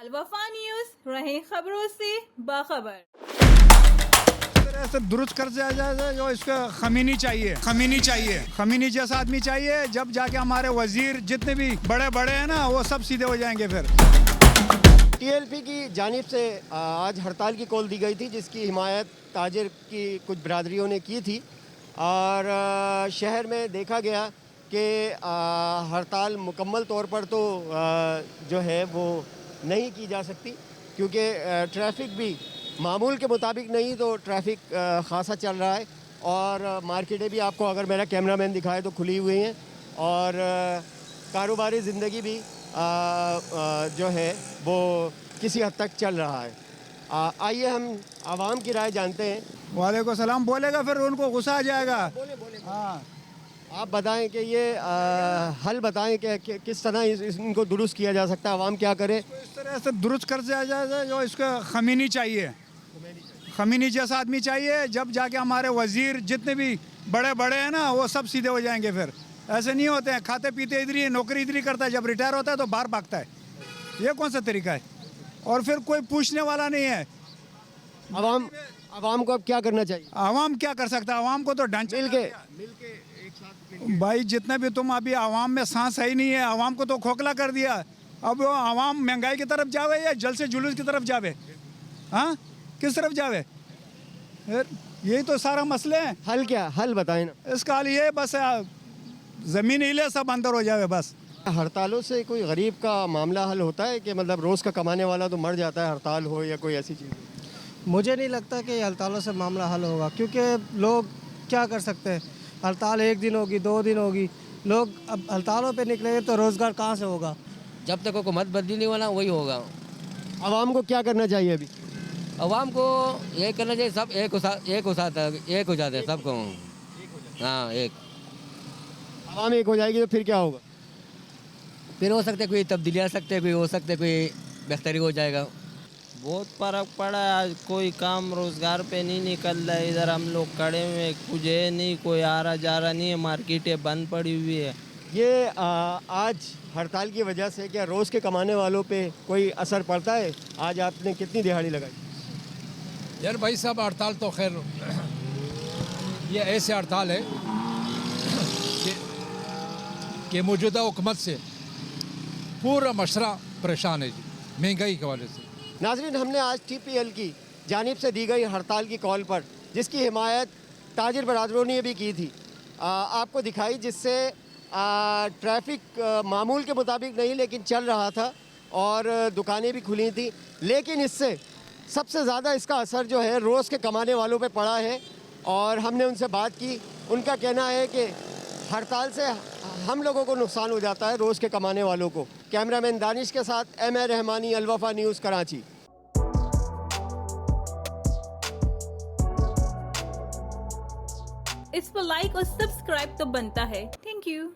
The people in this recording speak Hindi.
अलवफा न्यूज, रहे खबरों से बाखबर। ऐसे दुरुस्त कर दिया जाए जो इसका खमीनी चाहिए खमीनी जैसा आदमी चाहिए, जब जाके हमारे वजीर जितने भी बड़े बड़े हैं ना वो सब सीधे हो जाएंगे। फिर टीएलपी की जानिब से आज हड़ताल की कॉल दी गई थी, जिसकी हिमायत ताजिर की कुछ बरादरियों ने की थी और शहर में देखा गया कि हड़ताल मुकम्मल तौर पर तो जो है वो नहीं की जा सकती, क्योंकि ट्रैफिक भी मामूल के मुताबिक नहीं, तो ट्रैफिक ख़ासा चल रहा है और मार्केटें भी आपको अगर मेरा कैमरामैन दिखाए तो खुली हुई हैं और कारोबारी ज़िंदगी भी जो है वो किसी हद तक चल रहा है। आइए हम आवाम की राय जानते हैं। वालेकुम सलाम बोलेगा, फिर उनको गुस्सा आ जाएगा। हाँ, आप बताएं कि ये हल बताएं कि किस तरह इनको दुरुस्त किया जा सकता है, आवाम क्या करे। तो इस तरह से दुरुस्त कर दिया जाए जो इसका खमीनी जैसा आदमी चाहिए, जब जाके हमारे वजीर जितने भी बड़े बड़े हैं ना वो सब सीधे हो जाएंगे। फिर ऐसे नहीं होते हैं, खाते पीते इधर ही, नौकरी इधर ही करता है, जब रिटायर होता है तो बाहर भागता है। ये कौन सा तरीका है? और फिर कोई पूछने वाला नहीं है। आवाम को अब क्या करना चाहिए? आवाम क्या कर सकता है? आवाम को तो ढांचे मिलके भाई, जितने भी तुम अभी आवाम में सांस है ही नहीं है, आवाम को तो खोखला कर दिया। अब वो आवाम महंगाई की तरफ जावे या जल से जुलूस की तरफ जावे? हाँ, किस तरफ जावे? फिर यही तो सारा मसले हैं। हल क्या, हल बताएं ना। इसका हाल ये बस ज़मीन हिले सब अंदर हो जावे बस। हड़तालों से कोई गरीब का मामला हल होता है कि मतलब रोज़ का कमाने वाला तो मर जाता है, हड़ताल हो या कोई ऐसी चीज़? मुझे नहीं लगता कि हड़तालों से मामला हल होगा, क्योंकि लोग क्या कर सकते हैं। हड़ताल एक दिन होगी, 2 दिन होगी, लोग अब हड़तालों पे निकलेंगे तो रोज़गार कहाँ से होगा? जब तक हुकूमत बदली नहीं होना वही होगा। आवाम को क्या करना चाहिए अभी? अवाम को ये करना चाहिए, सब एक हो जाते हैं सबको। हाँ, एक आवाम एक हो जाएगी तो फिर क्या होगा? फिर हो सकते कोई तब्दीली आ सकते हैं, कोई हो सकते कोई बेहतरी हो जाएगा। बहुत फ़र्क पड़ा है। आज कोई काम रोज़गार पे नहीं निकल रहा है। इधर हम लोग खड़े हुए, कुछ है नहीं, कोई आ रहा जा रहा नहीं है, मार्केटें बंद पड़ी हुई है। ये आज हड़ताल की वजह से क्या रोज़ के कमाने वालों पे कोई असर पड़ता है? आज आपने कितनी दिहाड़ी लगाई? यार भाई साहब, हड़ताल तो खैर ये ऐसे हड़ताल है कि मौजूदा हुकूमत से पूरा मशरा परेशान है जी, महंगाई के हवाले से। नाज़रीन, हमने आज टीपीएल की जानिब से दी गई हड़ताल की कॉल पर, जिसकी हिमायत ताजिर बरादरों ने भी की थी, आपको दिखाई, जिससे ट्रैफिक मामूल के मुताबिक नहीं लेकिन चल रहा था और दुकानें भी खुली थी। लेकिन इससे सबसे ज़्यादा इसका असर जो है रोज़ के कमाने वालों पे पड़ा है और हमने उनसे बात की। उनका कहना है कि हड़ताल से हम लोगों को नुकसान हो जाता है, रोज़ के कमाने वालों को। कैमरामैन दानिश के साथ M A Rahmani, Alwafa news, Karachi. इस पर लाइक और सब्सक्राइब तो बनता है। Thank you.